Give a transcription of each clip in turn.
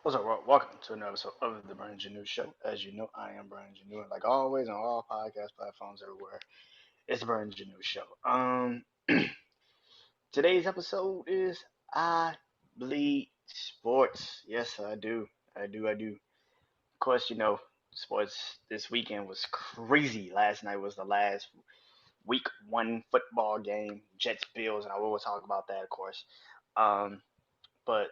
What's up, world? Welcome to another episode of the BrandonJaneauShow. As you know, I am Brandon Janeau, and like always on all podcast platforms everywhere, it's the BrandonJaneauShow. Today's episode is I Bleed Sports. Yes, I do. I do. Of course, sports this weekend was crazy. Last night was the last week one football game, Jets Bills, and I will talk about that, of course. Um, but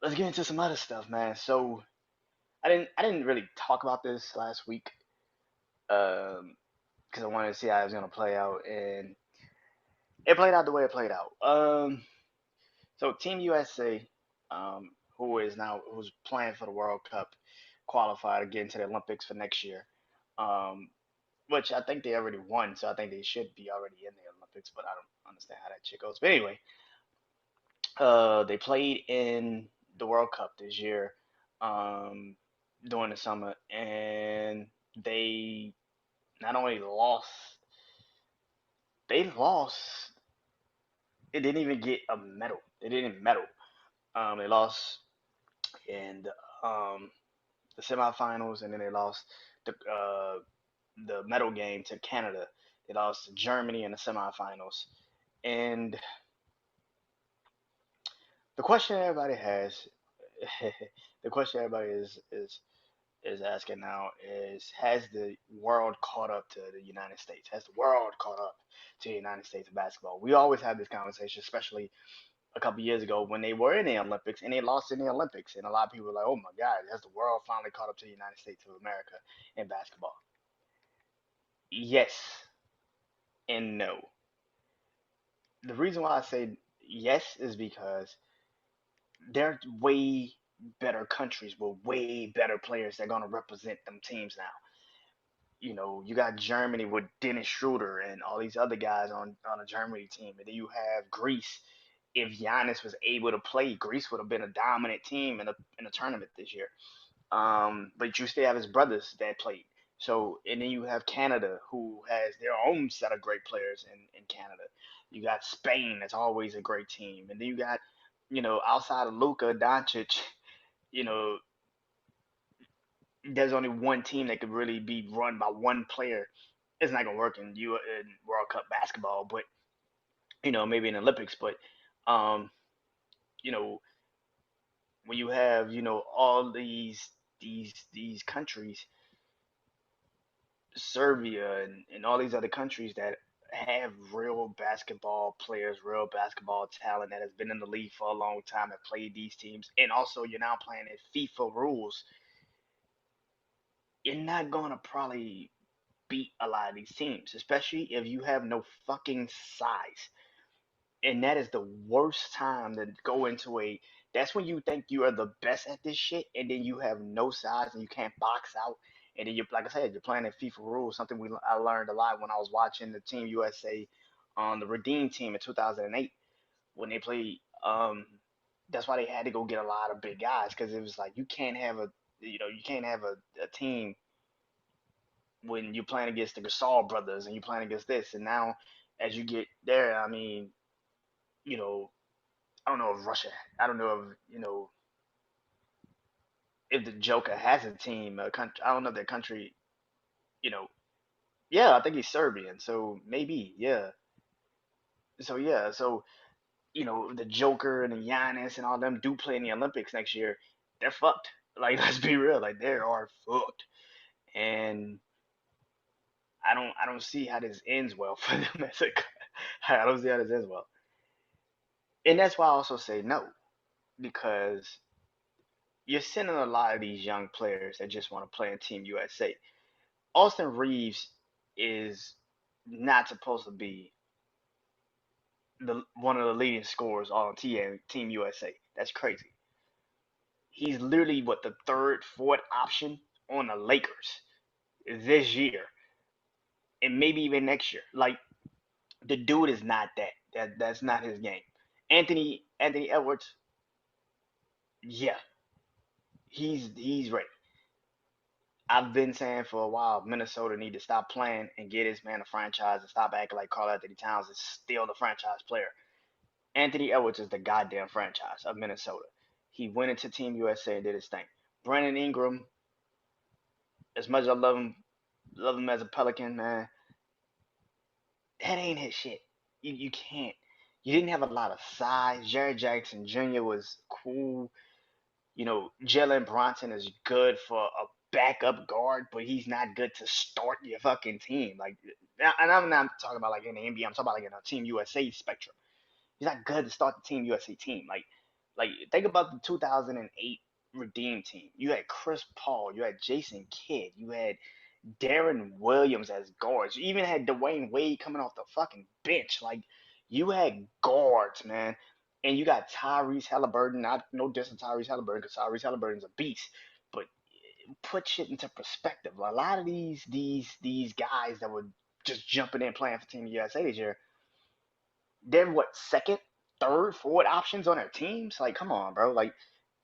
let's get into some other stuff, man. So I didn't really talk about this last week because I wanted to see how it was gonna play out, and it played out the way it played out. So Team USA, who's playing for the World Cup, qualified to get into the Olympics for next year, um, which I think they already won, so I think they should be already in the Olympics, but I don't understand how that shit goes. But anyway, they played in the World Cup this year, um, during the summer, and they not only lost, they lost. It didn't even get a medal. They didn't medal. They lost in the semifinals, and then they lost the medal game to Canada. They lost to Germany in the semifinals. And the question everybody has, the question everybody is asking now is, has the world caught up to the United States? Has the world caught up to the United States of basketball? We always have this conversation, especially a couple years ago when they were in the Olympics and they lost in the Olympics. And a lot of people were like, oh my God, has the world finally caught up to the United States of America in basketball? Yes and no. The reason why I say yes is because they're way better countries with way better players that are going to represent them teams now. You got Germany with Dennis Schroeder and all these other guys on a Germany team, and then you have Greece. If Giannis was able to play, Greece would have been a dominant team in a tournament this year. But you still have his brothers that played. So, and then you have Canada, who has their own set of great players in Canada. You got Spain, that's always a great team, and then you got, outside of Luka Doncic, you know, there's only one team that could really be run by one player. It's not gonna work in World Cup basketball, but maybe in Olympics. But um, you know, when you have all these countries, Serbia and all these other countries that have real basketball players, real basketball talent that has been in the league for a long time, have played these teams, and also you're now playing in FIFA rules, you're not gonna probably beat a lot of these teams, especially if you have no fucking size. And that is the worst time to go into a. That's when you think you are the best at this shit, and then you have no size and you can't box out. And then like I said, you're playing in FIFA rules. Something I learned a lot when I was watching the Team USA on the Redeem team in 2008 when they played. That's why they had to go get a lot of big guys because it was like you can't have a team when you're playing against the Gasol brothers and you're playing against this. And now, as you get there, I mean, you know, I don't know if Russia, I don't know if the Joker has a team, a country. I don't know if their country, you know, yeah, I think he's Serbian, so maybe, yeah. So yeah, so the Joker and the Giannis and all them do play in the Olympics next year. They're fucked. Like, let's be real, like they are fucked. And I don't see how this ends well for them as a. I don't see how this ends well. And that's why I also say no, because you're sending a lot of these young players that just want to play in Team USA. Austin Reeves is not supposed to be the one of the leading scorers on Team USA. That's crazy. He's literally what, the third, fourth option on the Lakers this year, and maybe even next year. Like, the dude is not that. That's not his game. Anthony Edwards, yeah, he's ready. I've been saying for a while, Minnesota need to stop playing and get his man a franchise and stop acting like Karl Anthony Towns is still the franchise player. Anthony Edwards is the goddamn franchise of Minnesota. He went into Team USA and did his thing. Brandon Ingram, as much as I love him as a Pelican, man, that ain't his shit. You can't. You didn't have a lot of size. Jared Jackson Jr. was cool. Jalen Bronson is good for a backup guard, but he's not good to start your fucking team. Like, and I'm not talking about like in the NBA. I'm talking about like in a Team USA spectrum. He's not good to start the Team USA team. Like think about the 2008 Redeem team. You had Chris Paul, you had Jason Kidd, you had Darren Williams as guards. You even had Dwayne Wade coming off the fucking bench. Like you had guards, man. And you got Tyrese Halliburton. Not no diss to Tyrese Halliburton because Tyrese Halliburton's a beast. But put shit into perspective. A lot of these guys that were just jumping in playing for Team USA this year, they're what second, third, fourth options on their teams. Like, come on, bro. Like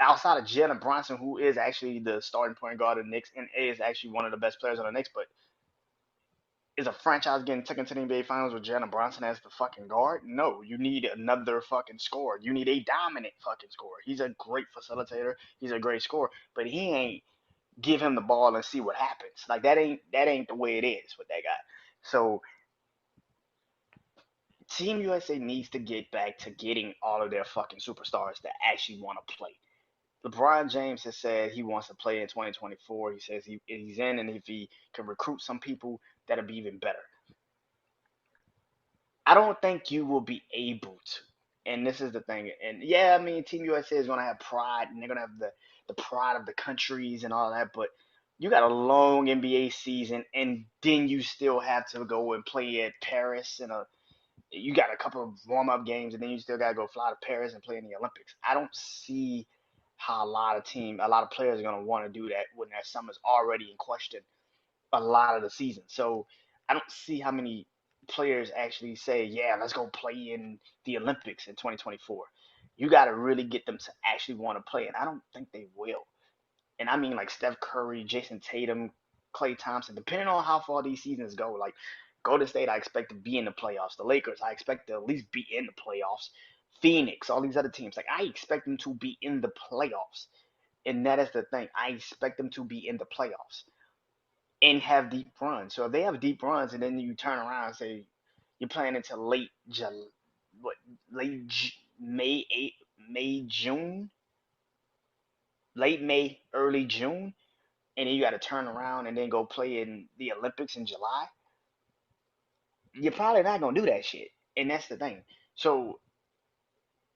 outside of Jalen Bronson, who is actually the starting point guard of the Knicks and is actually one of the best players on the Knicks, but is a franchise getting taken to the NBA Finals with Jalen Bronson as the fucking guard? No, you need another fucking scorer. You need a dominant fucking scorer. He's a great facilitator. He's a great scorer, but he ain't give him the ball and see what happens. Like that ain't the way it is with that guy. So Team USA needs to get back to getting all of their fucking superstars that actually want to play. LeBron James has said he wants to play in 2024. He says he's in, and if he can recruit some people, that'll be even better. I don't think you will be able to. And this is the thing. And yeah, I mean, Team USA is going to have pride, and they're going to have the pride of the countries and all that. But you got a long NBA season, and then you still have to go and play at Paris and you got a couple of warm up games, and then you still got to go fly to Paris and play in the Olympics. I don't see how a lot of players are going to want to do that when their summer's already in question a lot of the season. So I don't see how many players actually say, "Yeah, let's go play in the Olympics in 2024." You got to really get them to actually want to play, and I don't think they will. And I mean like Steph Curry, Jason Tatum, Klay Thompson. Depending on how far these seasons go, like Golden State, I expect to be in the playoffs. The Lakers, I expect to at least be in the playoffs. Phoenix, all these other teams, like I expect them to be in the playoffs. And that is the thing. I expect them to be in the playoffs and have deep runs. So if they have deep runs, and then you turn around and say you're playing into what May, June, late May, early June, and then you got to turn around and then go play in the Olympics in July, you're probably not gonna do that shit. And that's the thing. So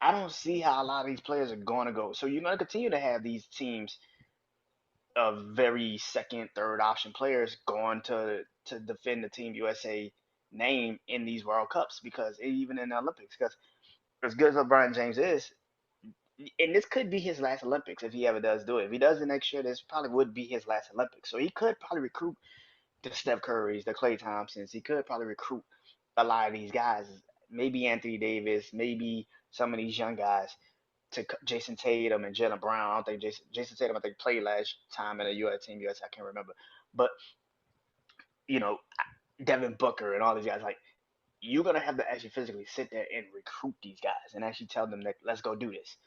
I don't see how a lot of these players are gonna go. So you're gonna continue to have these teams of very second, third option players going to defend the Team USA name in these World Cups because even in the Olympics, because as good as LeBron James is, and this could be his last Olympics if he ever does do it. If he does it next year, this probably would be his last Olympics. So he could probably recruit the Steph Currys, the Klay Thompsons. He could probably recruit a lot of these guys. Maybe Anthony Davis, maybe some of these young guys to Jason Tatum and Jalen Brown. I don't think Jason Tatum I think played last time in the U.S. Team US. I can't remember, but you know Devin Booker and all these guys. Like you're gonna have to actually physically sit there and recruit these guys and actually tell them that let's go do this.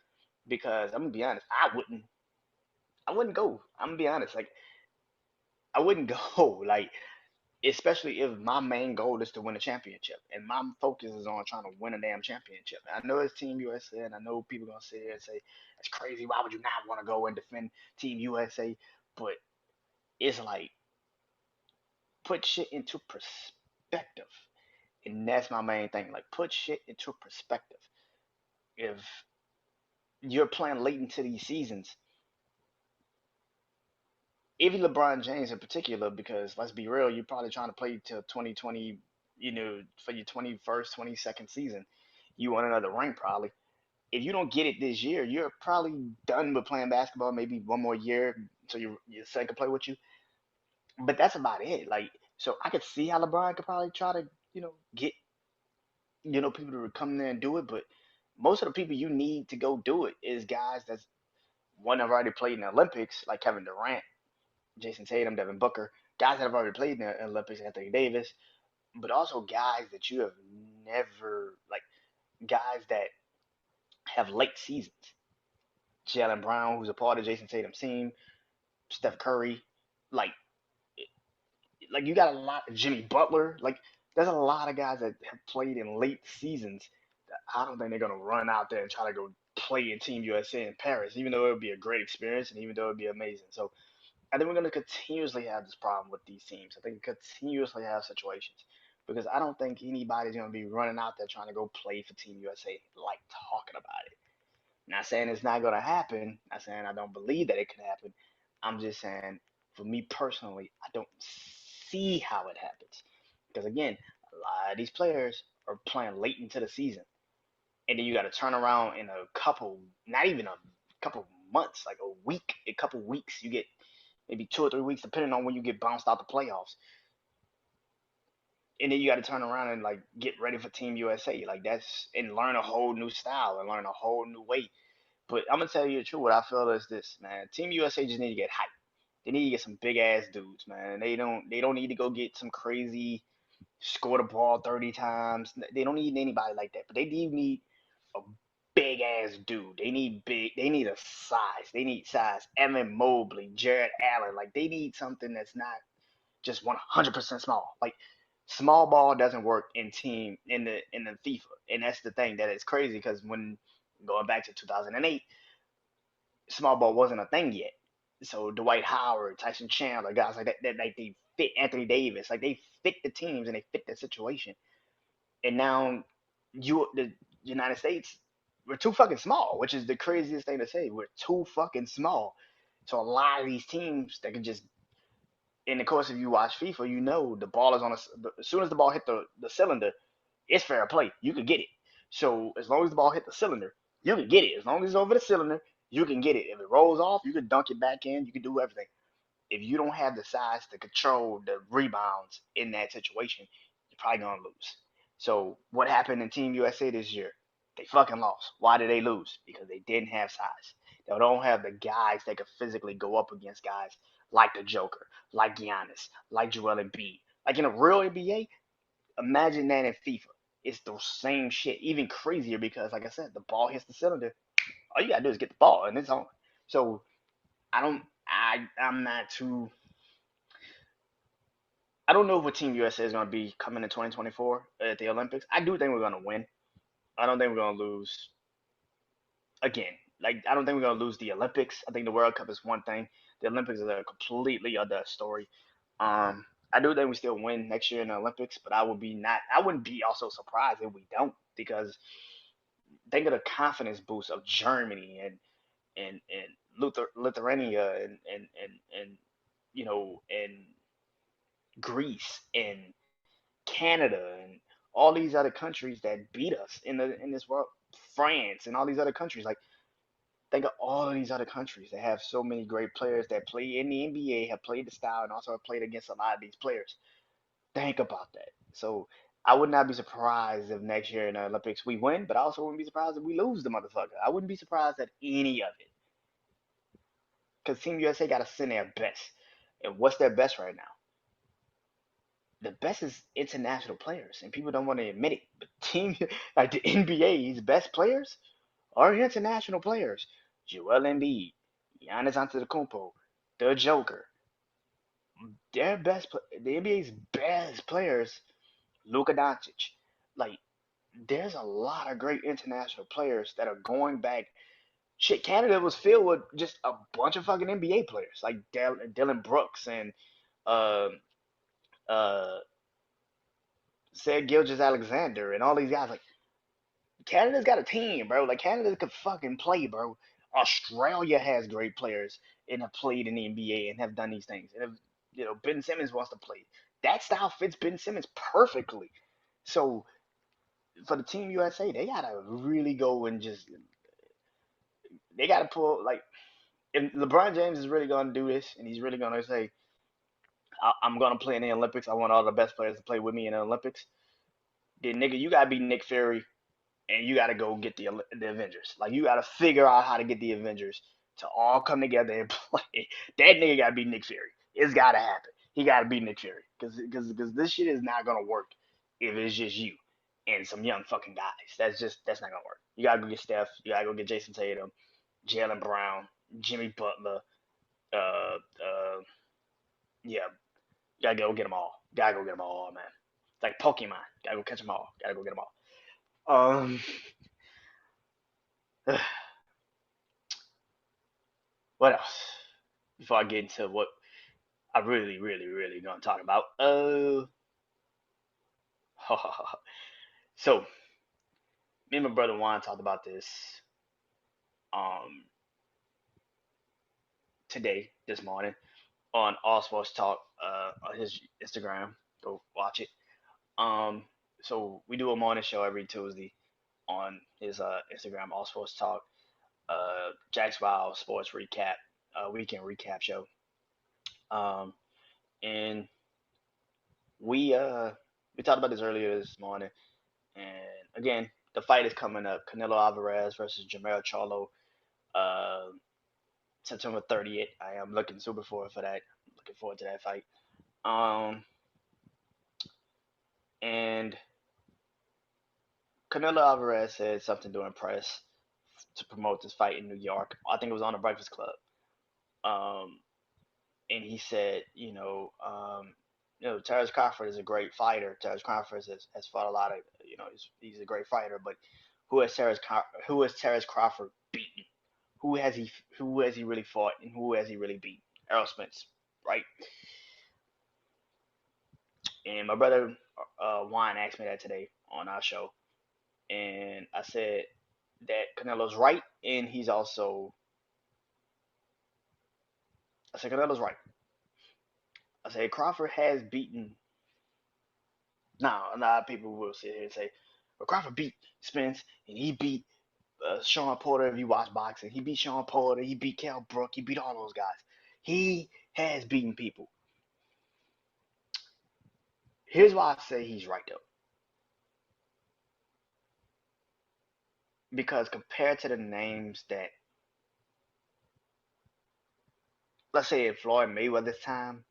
Because I'm gonna be honest, I wouldn't go. I'm gonna be honest, like I wouldn't go. Like especially if my main goal is to win a championship and my focus is on trying to win a damn championship. I know it's Team USA and I know people gonna sit here and say that's crazy. Why would you not want to go and defend Team USA? But it's like put shit into perspective, and that's my main thing. Like put shit into perspective. If you're playing late into these seasons, even LeBron James in particular, because let's be real, you're probably trying to play till 2020, for your 21st, 22nd season. You want another ring probably. If you don't get it this year, you're probably done with playing basketball. Maybe one more year so your son can play with you. But that's about it. Like, so I could see how LeBron could probably try to, get people to come there and do it. But most of the people you need to go do it is guys that's one have already played in the Olympics, like Kevin Durant, Jason Tatum, Devin Booker, guys that have already played in the Olympics, Anthony Davis, but also guys that you have never like guys that have late seasons. Jalen Brown, who's a part of Jason Tatum's team, Steph Curry, like you got a lot Jimmy Butler, there's a lot of guys that have played in late seasons that I don't think they're gonna run out there and try to go play in Team USA in Paris, even though it would be a great experience and even though it would be amazing. So I think we're gonna continuously have this problem with these teams. I think we continuously have situations because I don't think anybody's gonna be running out there trying to go play for Team USA like talking about it. Not saying it's not gonna happen. Not saying I don't believe that it could happen. I'm just saying, for me personally, I don't see how it happens. Because again, a lot of these players are playing late into the season, and then you got to turn around in a couple, not even a couple months, like a week, a couple weeks. You get maybe 2 or 3 weeks, depending on when you get bounced out the playoffs, and then you got to turn around and get ready for Team USA. Like that's and learn a whole new style and learn a whole new way. But I'm gonna tell you the truth. What I feel is this, man. Team USA just need to get hyped. They need to get some big ass dudes, man. They don't need to go get some crazy score the ball 30 times. They don't need anybody like that. But they do need a big ass dude. They need big. They need a size. They need size. Evan Mobley, Jared Allen. Like they need something that's not just 100% small. Like small ball doesn't work in team in the FIFA, and that's the thing that is crazy because when going back to 2008, small ball wasn't a thing yet. So Dwight Howard, Tyson Chandler, guys like that like they fit Anthony Davis, like they fit the teams and they fit the situation. And now the United States, we're too fucking small, which is the craziest thing to say. We're too fucking small. So a lot of these teams that can just in the course of you watch FIFA, you know the ball is on as soon as the ball hit the cylinder, it's fair play. You could get it. So as long as the ball hit the cylinder, you can get it. As long as it's over the cylinder, you can get it. If it rolls off, you can dunk it back in. You can do everything. If you don't have the size to control the rebounds in that situation, you're probably gonna lose. So what happened in Team USA this year? They fucking lost. Why did they lose? Because they didn't have size. They don't have the guys that could physically go up against guys like the Joker, like Giannis, like Joel Embiid. Like in a real NBA, imagine that in FIFA. It's the same shit, even crazier because, like I said, the ball hits the cylinder. All you gotta do is get the ball, and it's on. So I don't. I'm not too. I don't know what Team USA is gonna be coming in 2024 at the Olympics. I do think we're gonna win. I don't think we're gonna lose again. Like I don't think we're gonna lose the Olympics. I think the World Cup is one thing. The Olympics is a completely other story. I do think we still win next year in the Olympics, but I would be not. I wouldn't be also surprised if we don't because think of the confidence boost of Germany and Lithuania and and Greece and Canada and all these other countries that beat us in this world, France and all these other countries. Like think of all of these other countries that have so many great players that play in the NBA, have played the style, and also have played against a lot of these players. Think about that. So I would not be surprised if next year in the Olympics we win, but I also wouldn't be surprised if we lose the motherfucker. I wouldn't be surprised at any of it because Team USA got to send their best. And what's their best right now? The best is international players, and people don't want to admit it. But team like the NBA's best players are international players. Joel Embiid, Giannis Antetokounmpo, the Joker. Their the NBA's best players, Luka Doncic. Like there's a lot of great international players that are going back. Shit, Canada was filled with just a bunch of fucking NBA players like Dylan Brooks and uh, uh, said Gilgis Alexander and all these guys. Like Canada's got a team, bro. Like Canada could fucking play, bro. Australia has great players and have played in the NBA and have done these things. And if Ben Simmons wants to play, that style fits Ben Simmons perfectly. So for the Team USA, they gotta really go and just they gotta pull like if LeBron James is really gonna do this and he's really gonna say I'm gonna play in the Olympics. I want all the best players to play with me in the Olympics. Then nigga, you gotta be Nick Fury and you got to go get the Avengers. Like you got to figure out how to get the Avengers to all come together and play. That nigga got to be Nick Fury. It's got to happen. He got to be Nick Fury because this shit is not gonna work if it's just you and some young fucking guys. That's not gonna work. You gotta go get Steph. You gotta go get Jason Tatum. Jalen Brown, Jimmy Butler. Yeah, gotta go get them all. Gotta go get them all, man. It's like Pokemon. Gotta go catch them all. Gotta go get them all. What else? Before I get into what I really, really, really gonna talk about. So me and my brother Juan talked about this um today, this morning on All Sports Talk on his Instagram. Go watch it. Um, so we do a morning show every Tuesday on his Instagram, All Sports Talk. Jack's Wild Sports Recap, weekend recap show. Um, and we talked about this earlier this morning. And again, the fight is coming up: Canelo Alvarez versus Jermell Charlo, uh, September 30th. I am looking super forward for that. Looking forward to that fight. Um, and Canelo Alvarez said something during press to promote this fight in New York. I think it was on the Breakfast Club. Um, and he said, Terrence Crawford is a great fighter. Terrence Crawford has fought a lot of, he's a great fighter. But who has Terrence Crawford beaten? Who has he really fought, and who has he really beat? Errol Spence, right? And my brother Juan asked me that today on our show, and I said that Canelo's right, and he's also I said Canelo's right. I said Crawford has beaten. Now, a lot of people will sit here and say, "Well, Crawford beat Spence, and he beat Sean Porter. If you watch boxing, he beat Sean Porter, he beat Kell Brook, he beat all those guys. He has beaten people." Here's why I say he's right though, because compared to the names that, let's say, in Floyd Mayweather's time,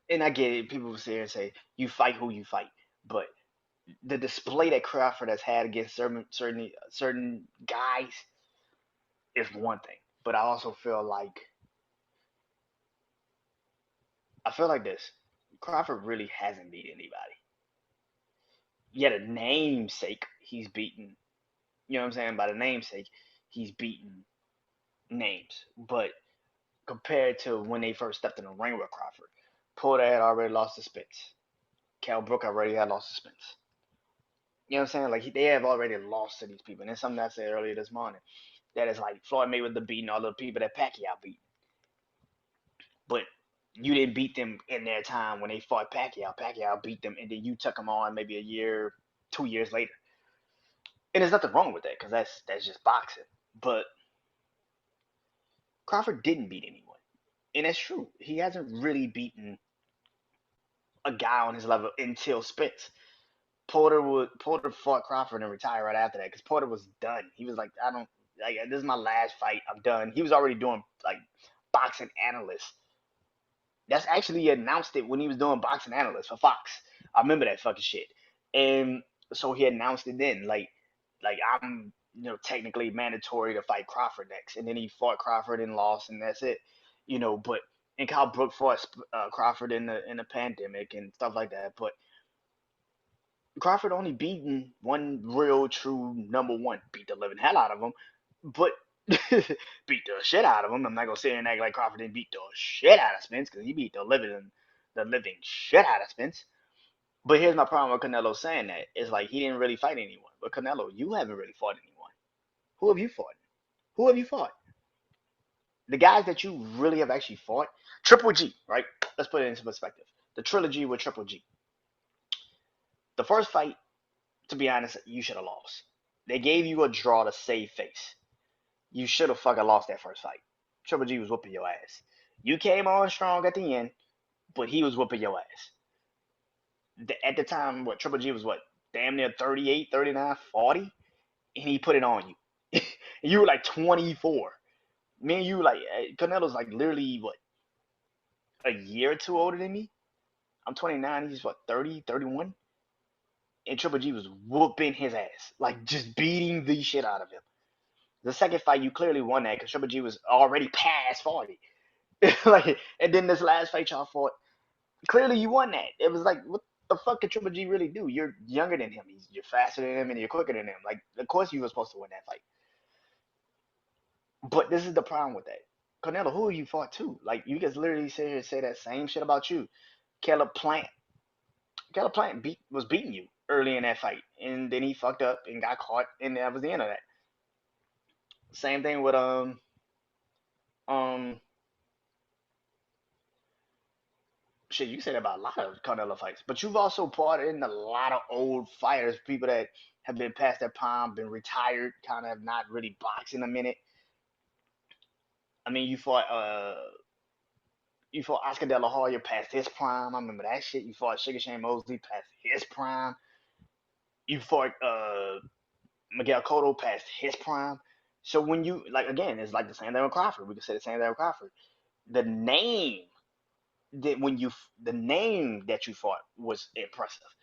and I get it, people will sit here and say, "You fight who you fight," but the display that Crawford has had against certain guys is one thing. But I feel like this. Crawford really hasn't beat anybody. Yet a namesake, he's beaten. You know what I'm saying? By the namesake, he's beaten names. But compared to when they first stepped in the ring with Crawford, Porter had already lost to Spence. Cal Brook already had lost to Spence. You know what I'm saying? Like they have already lost to these people. And that's something I said earlier this morning. That is like Floyd Mayweather beating all the people that Pacquiao beat. But you didn't beat them in their time when they fought Pacquiao. Pacquiao beat them, and then you took them on maybe a year, 2 years later. And there's nothing wrong with that because that's just boxing. But Crawford didn't beat anyone, and that's true. He hasn't really beaten a guy on his level until Spence. Porter fought Crawford and retired right after that because Porter was done. He was like, I don't like this is my last fight. I'm done. He was already doing like boxing analyst. That's actually he announced it when he was doing boxing analyst for Fox. I remember that fucking shit. And so he announced it then, like I'm technically mandatory to fight Crawford next, and then he fought Crawford and lost, and that's it. But and Kyle Brook fought Crawford in the pandemic and stuff like that. But Crawford only beaten one real true number one, beat the living hell out of him, but beat the shit out of him. I'm not gonna sit here and act like Crawford didn't beat the shit out of Spence because he beat the living shit out of Spence. But here's my problem with Canelo saying that. It's like he didn't really fight anyone. But Canelo, you haven't really fought anyone. Who have you fought? Who have you fought? The guys that you really have actually fought, Triple G, right? Let's put it into perspective. The trilogy with Triple G. The first fight, to be honest, you should have lost. They gave you a draw to save face. You should have fucking lost that first fight. Triple G was whooping your ass. You came on strong at the end, but he was whooping your ass. At the time, what Triple G was what? Damn near 38, 39, 40, and he put it on you. You were like 24. Me and you, like, Canelo's like literally, what, a year or two older than me? I'm 29, he's what, 30, 31? And Triple G was whooping his ass. Like, just beating the shit out of him. The second fight, you clearly won that because Triple G was already past 40. Like, and then this last fight y'all fought, clearly you won that. It was like, what the fuck could Triple G really do? You're younger than him. You're faster than him, and you're quicker than him. Like, of course you were supposed to win that fight. But this is the problem with that. Canelo, who you fought too? Like, you guys literally sit here and say that same shit about you. Caleb Plant. Caleb Plant was beating you early in that fight, and then he fucked up and got caught, and that was the end of that. Same thing with um shit. You said about a lot of Canelo fights, but you've also fought in a lot of old fighters, people that have been past their prime, been retired, kind of not really boxing a minute. I mean, you fought Oscar De La Hoya past his prime. I remember that shit. You fought Sugar Shane Mosley past his prime. You fought Miguel Cotto past his prime. So when you like again, it's like the same thing with Crawford. We can say the same thing with Crawford. The name that the name that you fought was impressive,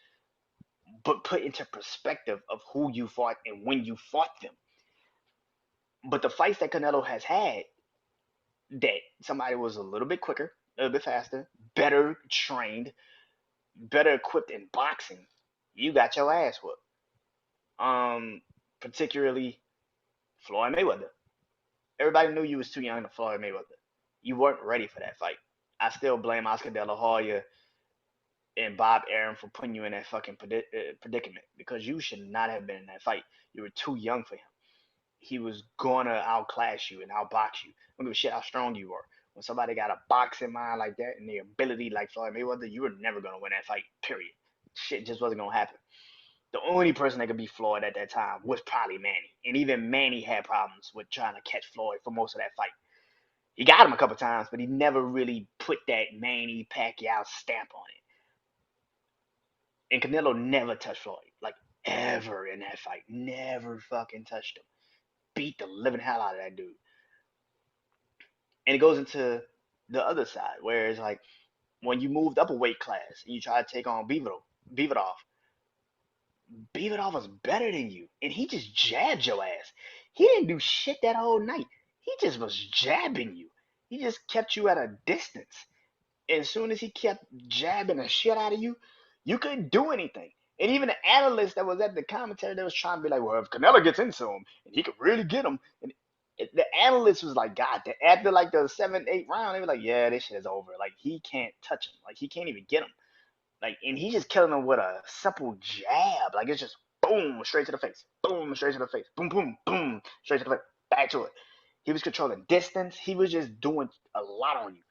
but put into perspective of who you fought and when you fought them. But the fights that Canelo has had, that somebody was a little bit quicker, a little bit faster, better trained, better equipped in boxing, you got your ass whooped. Particularly Floyd Mayweather. Everybody knew you was too young to Floyd Mayweather. You weren't ready for that fight. I still blame Oscar De La Hoya and Bob Arum for putting you in that fucking predicament because you should not have been in that fight. You were too young for him. He was gonna outclass you and outbox you. I don't give a shit how strong you were. When somebody got a boxing mind like that and the ability like Floyd Mayweather, you were never gonna win that fight. Period. Shit just wasn't gonna happen. The only person that could beat Floyd at that time was probably Manny, and even Manny had problems with trying to catch Floyd for most of that fight. He got him a couple times, but he never really put that Manny Pacquiao stamp on it. And Canelo never touched Floyd, like ever in that fight. Never fucking touched him. Beat the living hell out of that dude. And it goes into the other side, where it's like when you moved up a weight class and you try to take on Beavidov, Beavidov was better than you, and he just jabbed your ass. He didn't do shit that whole night. He just was jabbing you. He just kept you at a distance. And as soon as he kept jabbing the shit out of you, you couldn't do anything. And even the analyst that was at the commentary, that was trying to be like, well, if Canelo gets into him, and he could really get him, and the analyst was like, God, after like the 7, 8 round, they were like, yeah, this shit is over. Like he can't touch him. Like he can't even get him. Like, and he's just killing him with a simple jab. Like it's just boom, straight to the face, boom, straight to the face, boom, boom, boom, straight to the face, back to it. He was controlling distance. He was just doing a lot on you.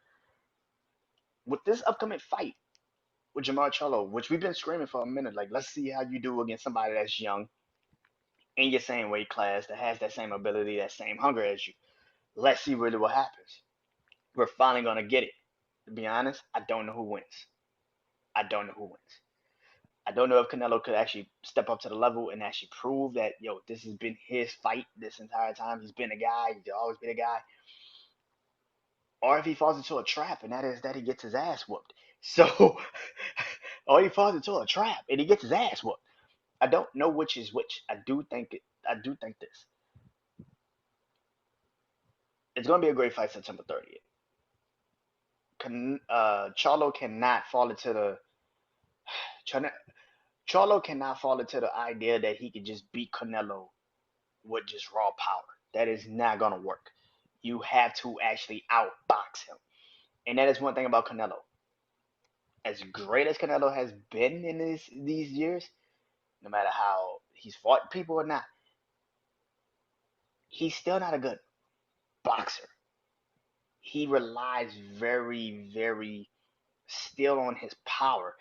With this upcoming fight with Jamal Charlo, which we've been screaming for a minute, like let's see how you do against somebody that's young in your same weight class that has that same ability, that same hunger as you. Let's see really what happens. We're finally gonna get it. To be honest, I don't know who wins. I don't know who wins. I don't know if Canelo could actually step up to the level and actually prove that, yo, this has been his fight this entire time. He's been a guy. He's always been a guy. Or if he falls into a trap, and that is that he gets his ass whooped. So, or he falls into a trap and he gets his ass whooped. I don't know which is which. I do think this. It's gonna be a great fight September 30th. Charlo cannot fall into the Charlo cannot fall into the idea that he could just beat Canelo with just raw power. That is not gonna work. You have to actually outbox him, and that is one thing about Canelo. As great as Canelo has been in these years, no matter how he's fought people or not, he's still not a good boxer. He relies very, very still on his power,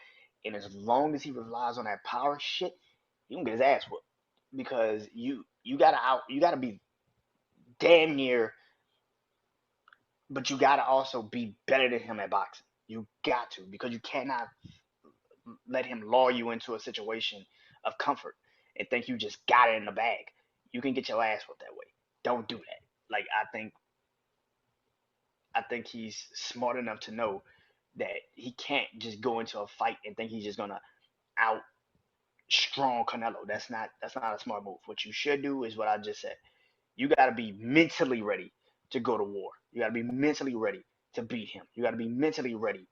and as long as he relies on that power shit, he gonna get his ass whooped because you gotta be damn near, but you gotta also be better than him at boxing. You got to because you cannot let him lure you into a situation of comfort and think you just got it in the bag. You can get your ass whooped that way. Don't do that. Like I think he's smart enough to know that he can't just go into a fight and think he's just gonna out strong Canelo. That's not a smart move. What you should do is what I just said. You got to be mentally ready to go to war. You got to be mentally ready to beat him. You got to be mentally ready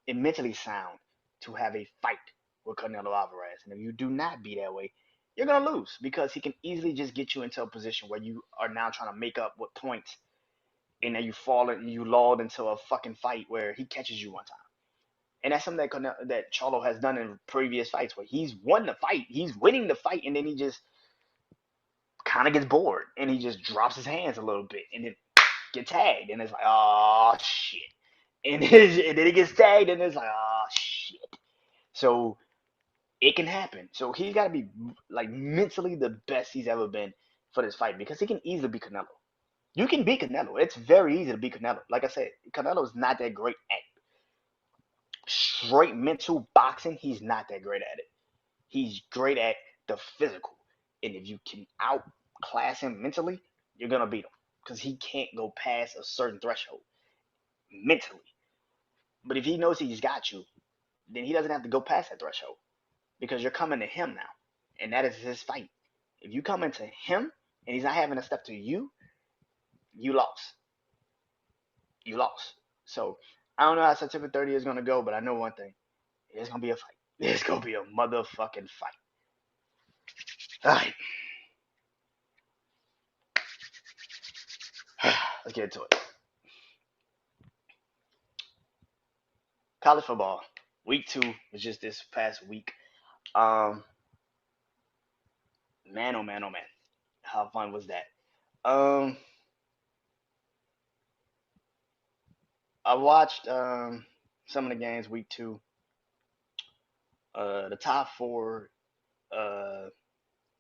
and mentally sound to have a fight with Canelo Alvarez. And if you do not be that way, you're gonna lose because he can easily just get you into a position where you are now trying to make up with points, and then you lulled into a fucking fight where he catches you one time. And that's something that Charlo has done in previous fights where he's won the fight, he's winning the fight, and then he just kind of gets bored and he just drops his hands a little bit and then get tagged, and it's like, oh shit, and then he gets tagged, and it's like, oh shit. So it can happen. So he's got to be like mentally the best he's ever been for this fight because he can easily beat Canelo. You can beat Canelo. It's very easy to beat Canelo. Like I said, Canelo is not that great at straight mental boxing. He's not that great at it. He's great at the physical. And if you can outclass him mentally, you're gonna beat him because he can't go past a certain threshold mentally. But if he knows he's got you, then he doesn't have to go past that threshold because you're coming to him now, and that is his fight. If you come into him and he's not having to step to you, you lost. You lost. So I don't know how September 30th is gonna go, but I know one thing: it's gonna be a fight. It's gonna be a motherfucking fight. All right, let's get into it. College football. Week 2 was just this past week. Um, man, oh man, oh man, how fun was that? Um, I watched some of the games week 2. The top 4 uh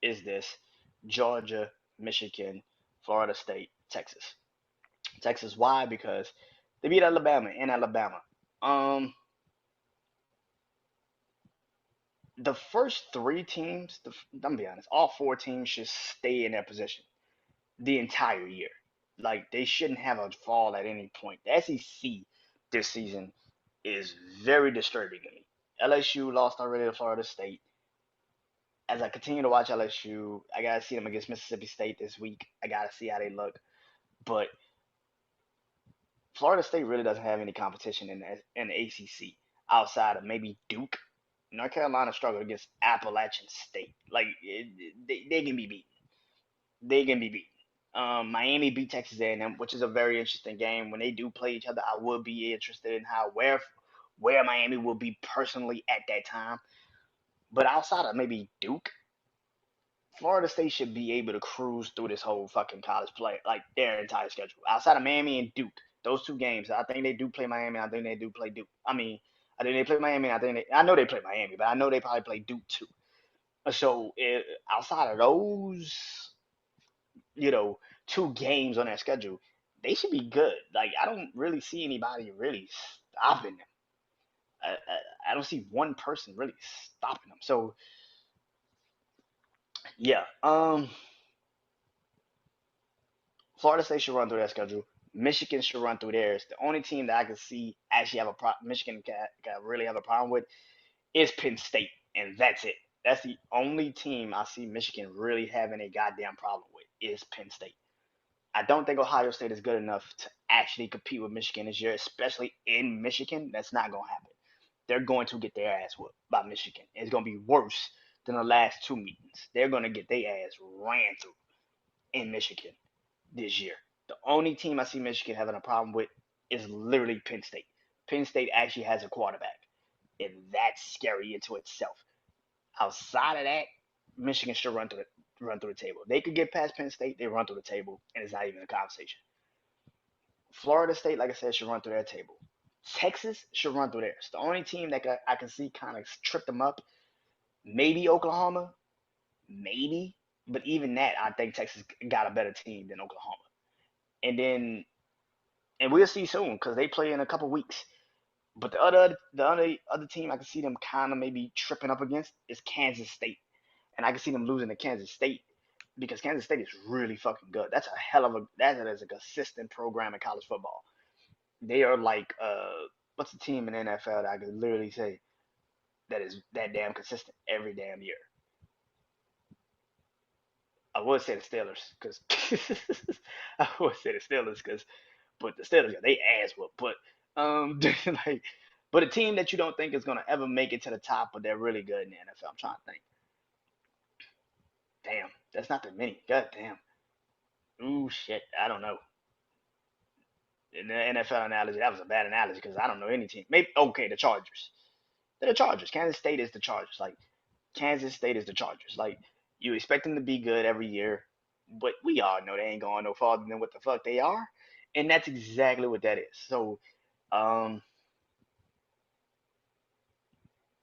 is this: Georgia, Michigan, Florida State, Texas. Texas, why? Because they beat Alabama in Alabama. Um, the first 3 teams, I'm gonna be honest, all 4 teams should stay in their position the entire year. Like they shouldn't have a fall at any point. The SEC this season is very disturbing to me. LSU lost already to Florida State. As I continue to watch LSU, I gotta see them against Mississippi State this week. I gotta see how they look. But Florida State really doesn't have any competition in the ACC outside of maybe Duke. North Carolina struggled against Appalachian State. Like they can be beaten. They can be beaten. Miami beat Texas A&M, which is a very interesting game. When they do play each other, I would be interested in how where Miami will be personally at that time. But outside of maybe Duke, Florida State should be able to cruise through this whole fucking college play, like their entire schedule. Outside of Miami and Duke, those 2 games, I think they do play Miami. I think they do play Duke. I mean, I think they play Miami. I know they play Miami, but I know they probably play Duke too. So outside of those, you know, 2 games on their schedule, they should be good. Like I don't really see anybody really stopping them. I don't see one person really stopping them. So yeah, Florida State should run through their schedule. Michigan should run through theirs. The only team that I can see actually have a Michigan can really have a problem with is Penn State, and that's it. That's the only team I see Michigan really having a goddamn problem with is Penn State. I don't think Ohio State is good enough to actually compete with Michigan this year, especially in Michigan. That's not going to happen. They're going to get their ass whooped by Michigan. It's going to be worse than the last 2 meetings. They're going to get their ass ran through in Michigan this year. The only team I see Michigan having a problem with is literally Penn State. Penn State actually has a quarterback, and that's scary into itself. Outside of that, Michigan should run through the table. They could get past Penn State, they run through the table, and it's not even a conversation. Florida State, like I said, should run through their table. Texas should run through theirs. The only team that I can see kind of trip them up, maybe Oklahoma, maybe, but even that, I think Texas got a better team than Oklahoma. And then, and we'll see soon because they play in a couple weeks. But the other team I can see them kind of maybe tripping up against is Kansas State, and I can see them losing to Kansas State because Kansas State is really fucking good. That's a hell of that is a consistent program in college football. They are like what's the team in the NFL that I could literally say that is that damn consistent every damn year? I would say the Steelers because I would say the Steelers because, but the Steelers got they ass whooped. But like, but a team that you don't think is gonna ever make it to the top, but they're really good in the NFL. I'm trying to think. Damn, that's not that many. God damn. Ooh shit. I don't know. In the NFL analogy, that was a bad analogy because I don't know any team. Maybe okay, the Chargers. They're the Chargers. Kansas State is the Chargers. Like Kansas State is the Chargers. Like you expect them to be good every year, but we all know they ain't going no farther than what the fuck they are, and that's exactly what that is. Um,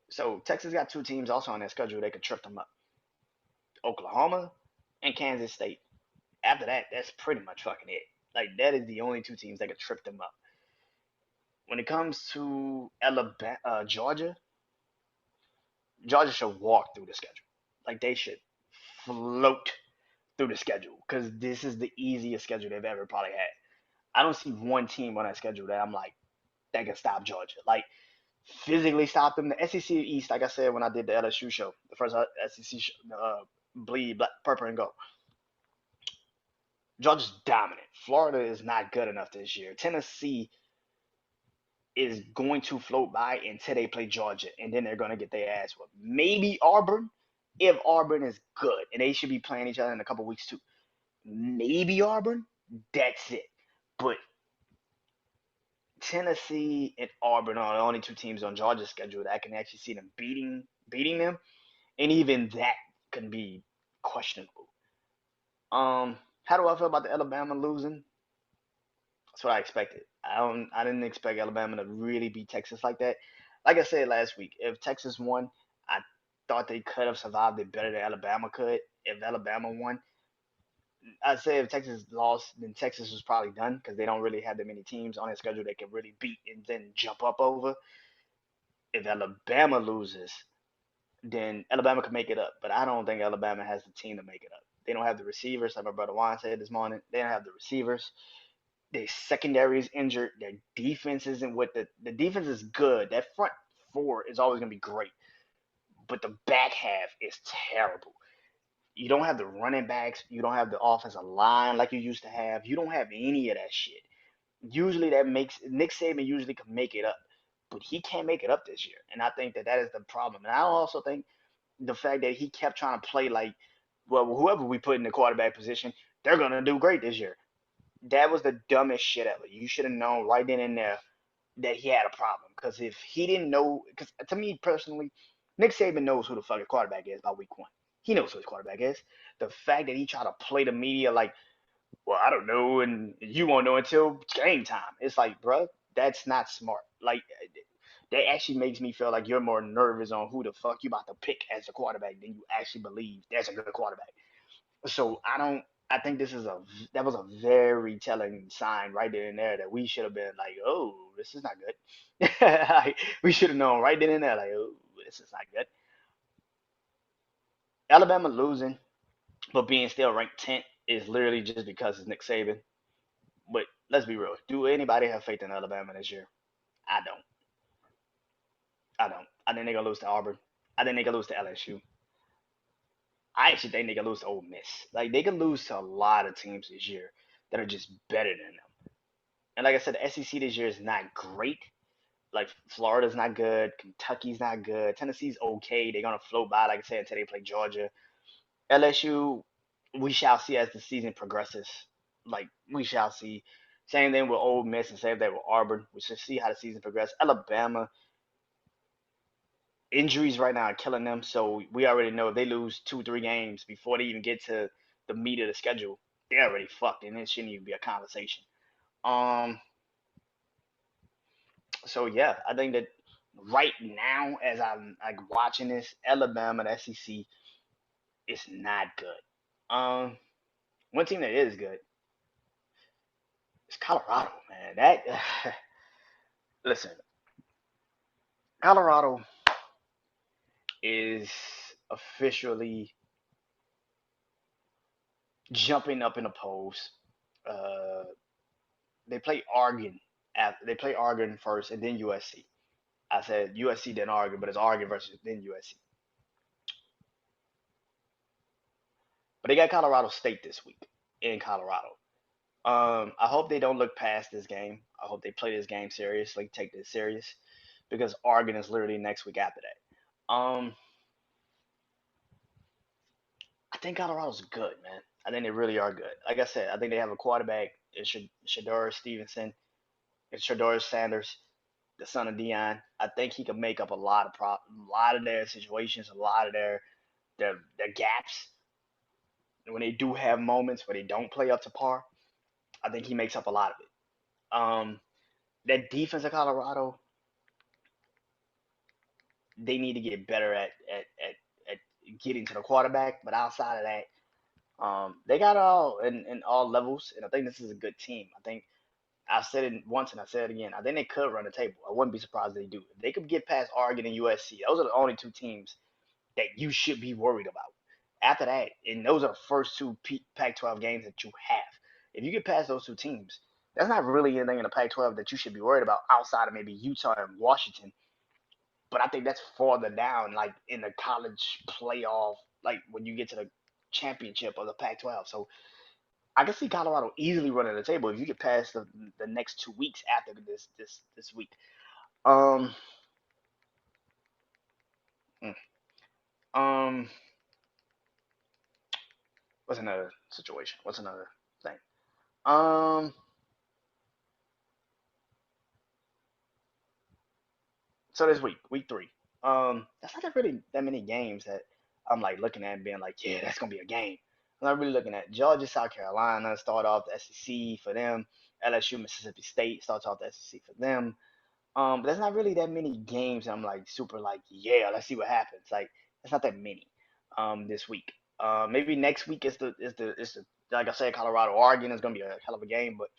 so Texas got two teams also on their schedule that could trip them up: Oklahoma and Kansas State. After that, that's pretty much fucking it. Like that is the only two teams that could trip them up. When it comes to Alabama, Georgia should walk through the schedule. Like they should float through the schedule because this is the easiest schedule they've ever probably had. I don't see one team on that schedule that I'm like that can stop Georgia. Like physically stop them. The SEC East, like I said when I did the LSU show, the first SEC show, bleed black, purple and gold. Georgia's dominant. Florida is not good enough this year. Tennessee is going to float by until they play Georgia, and then they're going to get their ass whooped. Maybe Auburn, if Auburn is good, and they should be playing each other in a couple weeks too. Maybe Auburn. That's it. But Tennessee and Auburn are the only two teams on Georgia's schedule that I can actually see them beating them, and even that can be questionable. How do I feel about the Alabama losing? That's what I expected. I didn't expect Alabama to really beat Texas like that. Like I said last week, if Texas won, I thought they could have survived it better than Alabama could. If Alabama won, I'd say if Texas lost, then Texas was probably done because they don't really have that many teams on their schedule they can really beat and then jump up over. If Alabama loses, then Alabama can make it up. But I don't think Alabama has the team to make it up. They don't have the receivers, like my brother Juan said this morning. They don't have the receivers. Their secondary is injured. Their defense isn't what the defense is good. That front four is always gonna be great, but the back half is terrible. You don't have the running backs. You don't have the offensive line like you used to have. You don't have any of that shit. Usually that makes Nick Saban usually can make it up, but he can't make it up this year. And I think that that is the problem. And I also think the fact that he kept trying to play like, well, whoever we put in the quarterback position, they're gonna do great this year. That was the dumbest shit ever. You should have known right then and there that he had a problem. Because if he didn't know, because to me personally, Nick Saban knows who the fucking quarterback is by week one. He knows who his quarterback is. The fact that he tried to play the media like, well, I don't know, and you won't know until game time. It's like, bro, that's not smart. Like, that actually makes me feel like you're more nervous on who the fuck you about to pick as a quarterback than you actually believe that's a good quarterback. So I don't. I think this is a that was a very telling sign right there and there that we should have been like, oh, this is not good. Like, we should have known right then and there, like, oh, this is not good. Alabama losing, but being still ranked 10th is literally just because it's Nick Saban. But let's be real. Do anybody have faith in Alabama this year? I don't. I don't. I think they're gonna lose to Auburn. I think they're gonna lose to LSU. I actually think they can lose to Ole Miss. Like they can lose to a lot of teams this year that are just better than them. And like I said, the SEC this year is not great. Like Florida's not good, Kentucky's not good, Tennessee's okay. They're gonna float by, like I said, until they play Georgia. LSU, we shall see as the season progresses. Like we shall see. Same thing with Ole Miss and same thing with Auburn. We should see how the season progresses. Alabama, injuries right now are killing them. So we already know if they lose 2, 3 games before they even get to the meat of the schedule, they're already fucked, and it shouldn't even be a conversation. Um, so yeah, I think that right now, as I'm like watching this, Alabama, the SEC is not good. One team that is good is Colorado, man. That listen, Colorado is officially jumping up in the polls. Uh, they play Oregon after they play Oregon first, and then USC. I said USC then Oregon, but it's Oregon versus then USC. But they got Colorado State this week in Colorado. I hope they don't look past this game. I hope they play this game seriously, take this serious, because Oregon is literally next week after that. I think Colorado's good, man. I think they really are good. Like I said, I think they have a quarterback. It's Shador Stevenson. It's Shador Sanders, the son of Dion. I think he can make up a lot of their situations, a lot of their gaps when they do have moments where they don't play up to par. I think he makes up a lot of it. That defense of Colorado, they need to get better at getting to the quarterback. But outside of that, they got all in all levels, and I think this is a good team. I think I've said it once and I said it again. I think they could run the table. I wouldn't be surprised if they do. If they could get past Oregon and USC, those are the only two teams that you should be worried about. After that, and those are the first two Pac-12 games that you have. If you get past those two teams, that's not really anything in the Pac-12 that you should be worried about outside of maybe Utah and Washington. But I think that's farther down, like in the college playoff, like when you get to the championship of the Pac-12. So I can see Colorado easily running the table if you get past the next 2 weeks after this week. Um, mm, um, what's another situation? What's another thing? Um, so this week 3. That's not really that many games that I'm like looking at and being like, yeah, that's gonna be a game. I'm not really looking at Georgia, South Carolina start off the SEC for them. LSU, Mississippi State starts off the SEC for them. But there's not really that many games I'm like super like, yeah, let's see what happens. Like, it's not that many this week. Maybe next week is the like I said, Colorado Oregon is gonna be a hell of a game, but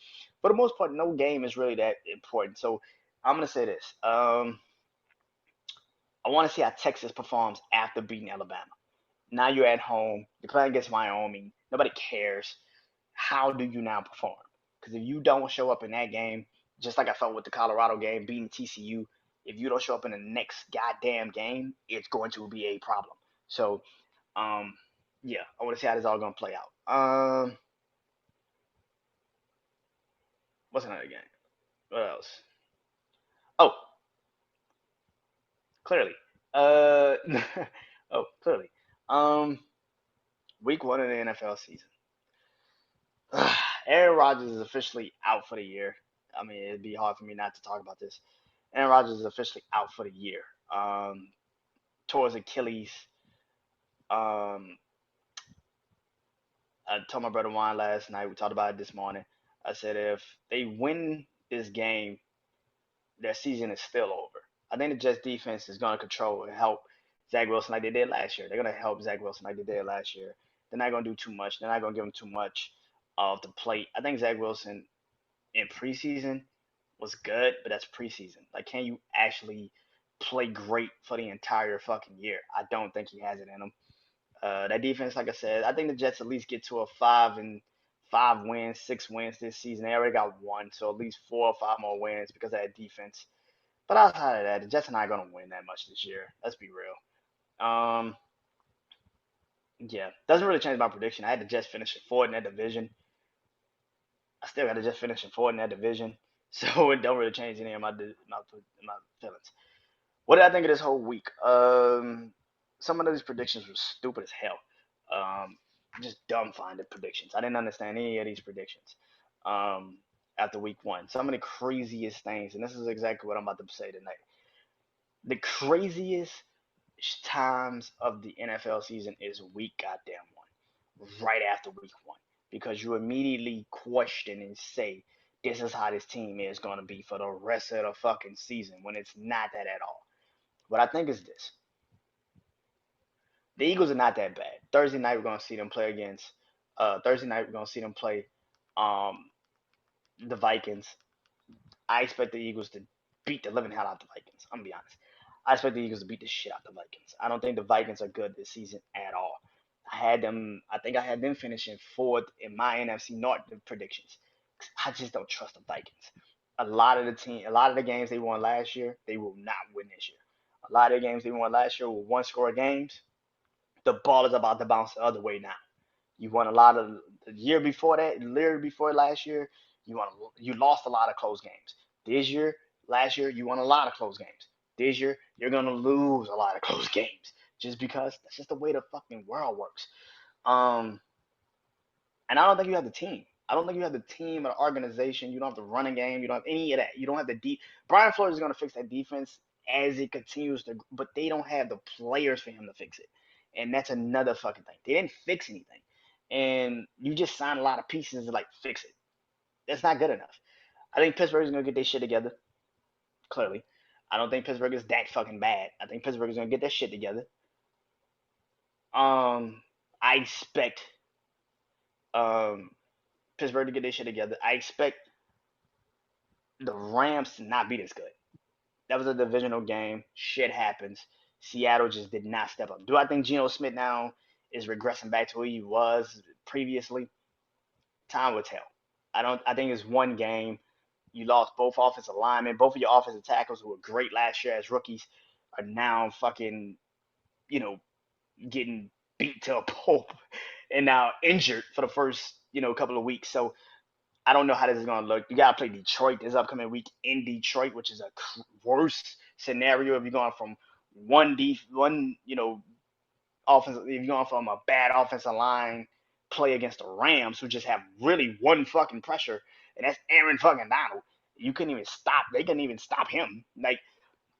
for the most part, no game is really that important. So I'm gonna say this. I want to see how Texas performs after beating Alabama. Now you're at home, you're playing against Wyoming, nobody cares. How do you now perform? Because if you don't show up in that game, just like I felt with the Colorado game, beating TCU, if you don't show up in the next goddamn game, it's going to be a problem. So, um, yeah, I want to see how this all going to play out. What's another game? What else? Oh, clearly. Uh, oh, clearly. Um, week 1 of the NFL season. Aaron Rodgers is officially out for the year. I mean, it'd be hard for me not to talk about this. Aaron Rodgers is officially out for the year. Towards Achilles. Um, I told my brother Juan last night. We talked about it this morning. I said if they win this game, their season is still over. I think the Jets defense is going to control and help Zach Wilson like they did last year. They're going to help Zach Wilson like they did last year. They're not going to do too much. They're not going to give him too much of the plate. I think Zach Wilson in preseason was good, but that's preseason. Like, can you actually play great for the entire fucking year? I don't think he has it in him. That defense, like I said, I think the Jets at least get to a 5 wins, 6 wins this season. They already got one, so at least 4 or 5 more wins because of that defense. But outside of that, the Jets are not gonna win that much this year. Let's be real. Yeah, doesn't really change my prediction. I had the Jets finishing fourth in that division. I still got the Jets finishing fourth in that division, so it don't really change any of my feelings. What did I think of this whole week? Some of these predictions were stupid as hell. Um, just dumbfounded predictions. I didn't understand any of these predictions. Um, after week 1, some of the craziest things, and this is exactly what I'm about to say tonight. The craziest times of the NFL season is week goddamn 1, right after week 1, because you immediately question and say, this is how this team is going to be for the rest of the fucking season when it's not that at all. What I think is this: the Eagles are not that bad. Thursday night we're gonna see them play against. Thursday night we're gonna see them play um, the Vikings. I expect the Eagles to beat the living hell out of the Vikings. I'm gonna be honest. I expect the Eagles to beat the shit out of the Vikings. I don't think the Vikings are good this season at all. I had them. I think I had them finishing fourth in my NFC North predictions. I just don't trust the Vikings. A lot of the games they won last year, they will not win this year. A lot of the games they won last year were one score games. The ball is about to bounce the other way now. You won a lot of the year before that, the year before last year. You lost a lot of close games. This year, last year, you won a lot of close games. This year, you're gonna lose a lot of close games just because that's just the way the fucking world works. Um, and I don't think you have the team. I don't think you have the team or the organization. You don't have the running game. You don't have any of that. You don't have the deep. Brian Flores is going to fix that defense as it continues to, but they don't have the players for him to fix it. And that's another fucking thing. They didn't fix anything. And you just signed a lot of pieces to like fix it. That's not good enough. I think Pittsburgh is going to get their shit together, clearly. I don't think Pittsburgh is that fucking bad. I think Pittsburgh is going to get their shit together. I expect um, Pittsburgh to get their shit together. I expect the Rams to not be this good. That was a divisional game. Shit happens. Seattle just did not step up. Do I think Geno Smith now is regressing back to who he was previously? Time will tell. I don't. I think it's one game. You lost both offensive linemen. Both of your offensive tackles who were great last year as rookies are now fucking, you know, getting beat to a pulp and now injured for the first, couple of weeks. So I don't know how this is going to look. You got to play Detroit this upcoming week in Detroit, which is a worse scenario if you're going from offense. If you're going from a bad offensive line play against the Rams, who just have really one fucking pressure, and that's Aaron fucking Donald. You couldn't even stop. They couldn't even stop him. Like,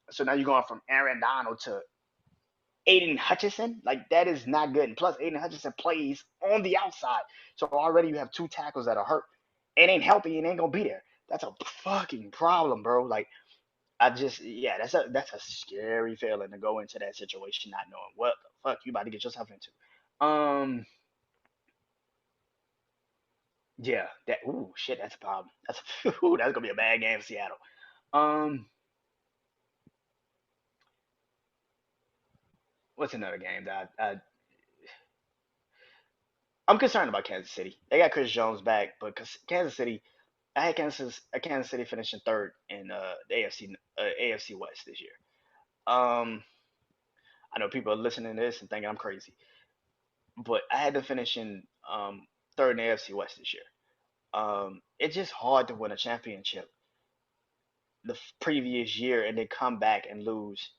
so now you're going from Aaron Donald to Aiden Hutchinson. Like, that is not good. And plus, Aiden Hutchinson plays on the outside. So already you have two tackles that are hurt. It ain't healthy and ain't gonna be there. That's a fucking problem, bro. Like, yeah, that's a scary feeling to go into that situation not knowing what the fuck you about to get yourself into. Um, yeah, that ooh shit, that's a problem. That's gonna be a bad game for Seattle. Um, what's another game that I'm concerned about Kansas City. They got Chris Jones back, but Kansas City, I had Kansas City finishing third in the AFC West this year. Um, I know people are listening to this and thinking I'm crazy, but I had to finish in third in the AFC West this year. It's just hard to win a championship the previous year and then come back and lose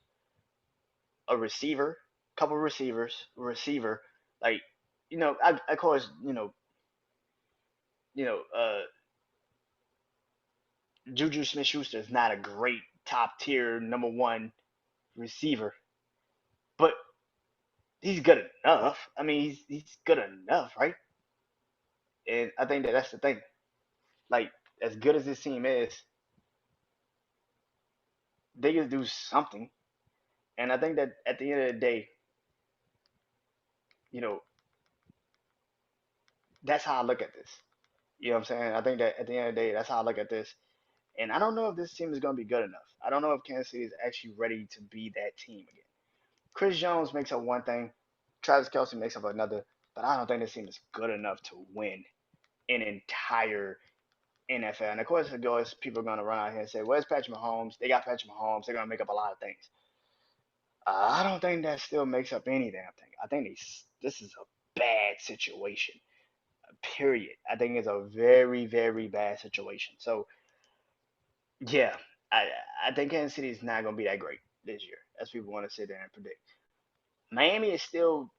a receiver, couple receivers, receiver, like of course, you know, uh, Juju Smith-Schuster is not a great top tier number one receiver, but he's good enough. I mean, he's good enough, right? And I think that's the thing. Like, as good as this team is, they just do something. And I think that at the end of the day, you know, that's how I look at this. You know what I'm saying? I think that at the end of the day, that's how I look at this. And I don't know if this team is going to be good enough. I don't know if Kansas City is actually ready to be that team again. Chris Jones makes up one thing, Travis Kelce makes up another, but I don't think this team is good enough to win an entire NFL. And of course, people are going to run out here and say, "Where's Patrick Mahomes? They got Patrick Mahomes. They're going to make up a lot of things." I don't think that still makes up any damn thing. I think this is a bad situation. Period. I think it's a very, very bad situation. So yeah, I I think Kansas City is not going to be that great this year, as people want to sit there and predict. Miami is still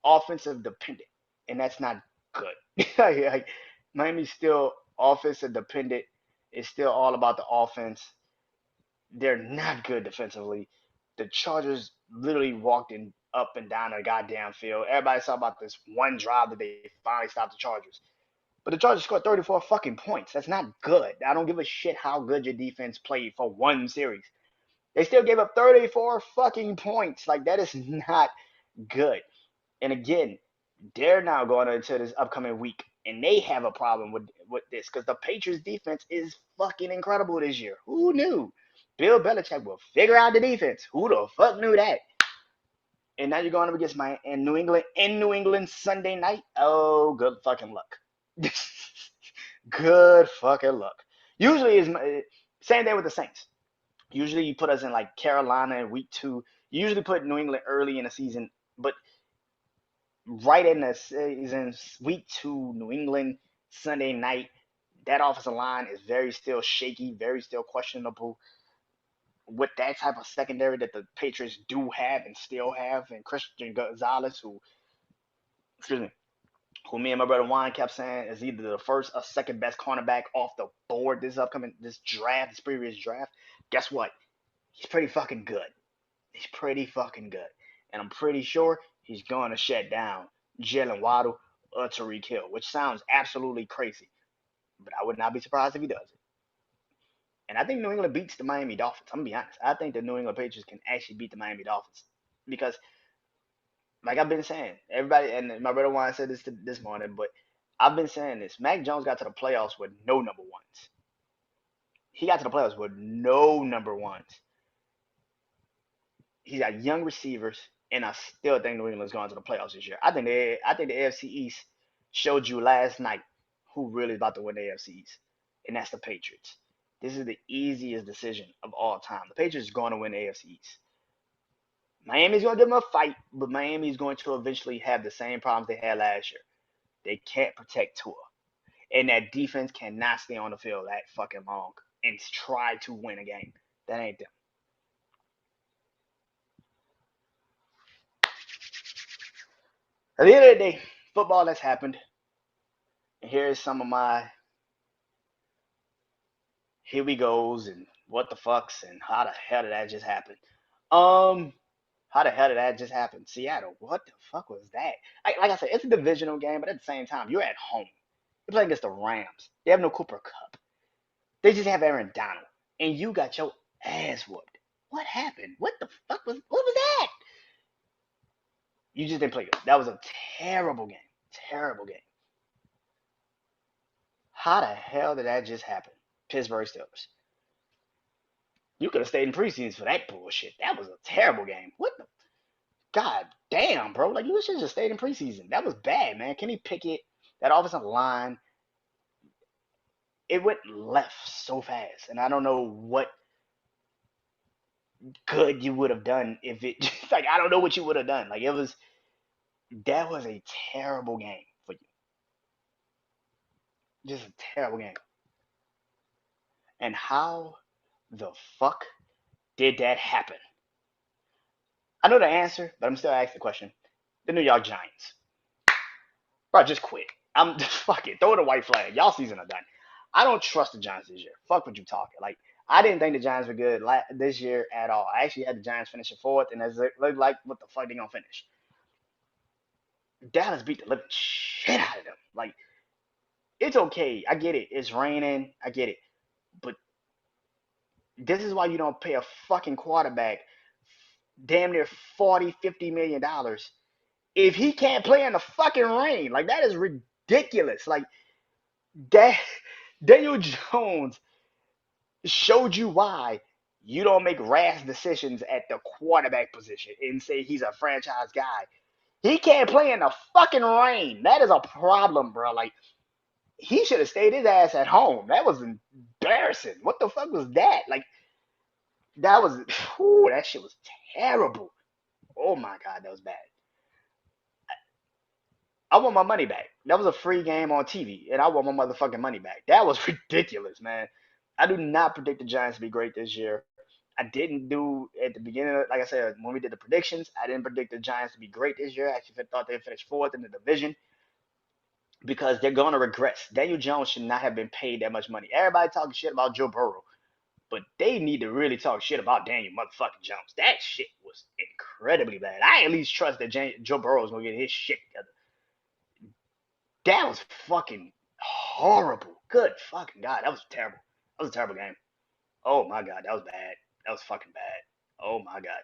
offensive dependent, and that's not good. Like, Miami's still offensive dependent. It's still all about the offense. They're not good defensively. The Chargers literally walked in up and down the goddamn field. Everybody saw about this one drive that they finally stopped the Chargers. But the Chargers scored 34 fucking points. That's not good. I don't give a shit how good your defense played for one series. They still gave up 34 fucking points. Like, that is not good. And again, they're now going into this upcoming week, and they have a problem with this because the Patriots defense is fucking incredible this year. Who knew? Bill Belichick will figure out the defense. Who the fuck knew that? And now you're going up against New England Sunday night. Oh, good fucking luck. Good fucking luck. Usually is same thing with the Saints. Usually you put us in like Carolina in week 2. You usually put New England early in the season, but right in the season, week 2, New England, Sunday night. That offensive line is very still shaky, very still questionable. With that type of secondary that the Patriots do have and still have, and Christian Gonzalez, who, excuse me, who me and my brother Juan kept saying is either the first or second best cornerback off the board this draft, this previous draft. Guess what? He's pretty fucking good. He's pretty fucking good. And I'm pretty sure he's going to shut down Jalen Waddle or Tariq Hill, which sounds absolutely crazy. But I would not be surprised if he does it. And I think New England beats the Miami Dolphins. I'm going to be honest. I think the New England Patriots can actually beat the Miami Dolphins. Because, like I've been saying, everybody, and my brother Juan said this morning, but I've been saying this. Mac Jones got to the playoffs with no number ones. He got to the playoffs with no number ones. He's got young receivers, and I still think New England's going to the playoffs this year. I think the AFC East showed you last night who really is about to win the AFC East, and that's the Patriots. This is the easiest decision of all time. The Patriots are going to win the AFC East. Miami's going to give them a fight, but Miami's going to eventually have the same problems they had last year. They can't protect Tua, and that defense cannot stay on the field that fucking long and try to win a game. That ain't them. At the end of the day, football has happened. And here's some of my here we goes and what the fucks and how the hell did that just happen? Um, how the hell did that just happen? Seattle, what the fuck was that? Like I said, it's a divisional game, but at the same time, you're at home. You're playing against the Rams. They have no Cooper Cup. They just have Aaron Donald, and you got your ass whooped. What happened? What was that? You just didn't play good. That was a terrible game. Terrible game. How the hell did that just happen? Pittsburgh Steelers. You could have stayed in preseason for that bullshit. That was a terrible game. What the God damn, bro? Like you should have just stayed in preseason. That was bad, man. Kenny Pickett, that offensive line, it went left so fast, and I don't know what good you would have done if it. Like I don't know what you would have done. Like it was. That was a terrible game for you. Just a terrible game. And how the fuck did that happen? I know the answer, but I'm still asking the question. The New York Giants. Bro, just quit. I'm just fuck it. Throw it a white flag. Y'all season are done. I don't trust the Giants this year. Fuck what you talking. Like I didn't think the Giants were good this year at all. I actually had the Giants finishing fourth, and as it looked like what the fuck they gonna finish. Dallas beat the living shit out of them. Like it's okay. I get it. It's raining. I get it. But this is why you don't pay a fucking quarterback damn near 40, $50 million if he can't play in the fucking rain. Like that is ridiculous. Like that Daniel Jones showed you why you don't make rash decisions at the quarterback position and say he's a franchise guy. He can't play in the fucking rain. That is a problem, bro. Like he should have stayed his ass at home. That was embarrassing. What the fuck was that? Like that was, whew, that shit was terrible. Oh my god, that was bad. I want my money back. That was a free game on TV, and I want my motherfucking money back. That was ridiculous, man. I do not predict the Giants to be great this year. I didn't do at the beginning, like I said, when we did the predictions, I didn't predict the Giants to be great this year. I actually thought they'd finish fourth in the division because they're going to regress. Daniel Jones should not have been paid that much money. Everybody talking shit about Joe Burrow, but they need to really talk shit about Daniel motherfucking Jones. That shit was incredibly bad. I at least trust that Joe Burrow is going to get his shit together. That was fucking horrible. Good fucking God. That was terrible. That was a terrible game. Oh my God. That was bad. That was fucking bad. Oh my God.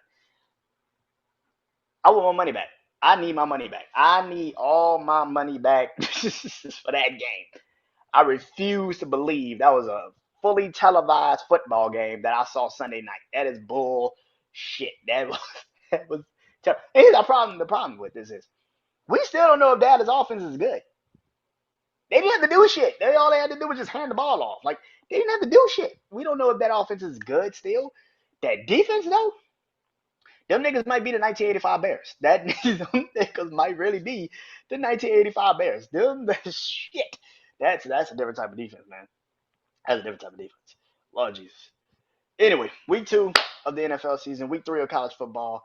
I want my money back. I need my money back. I need all my money back for that game. I refuse to believe that was a fully televised football game that I saw Sunday night. That is bullshit. That was that was terrible. And here's the problem. The problem with this is we still don't know if Dallas' offense is good. They didn't have to do shit. All they had to do was just hand the ball off. Like they didn't have to do shit. We don't know if that offense is good still. That defense though, Them niggas might be the 1985 Bears. Them niggas might really be the 1985 Bears. Them shit. That's a different type of defense, man. That's a different type of defense. Lord Jesus. Anyway, week 2 of the NFL season, week 3 of college football.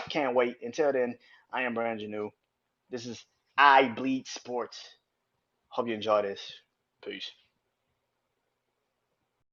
Can't wait. Until then, I am Brandon Janeau. This is I Bleed Sports. Hope you enjoy this. Peace.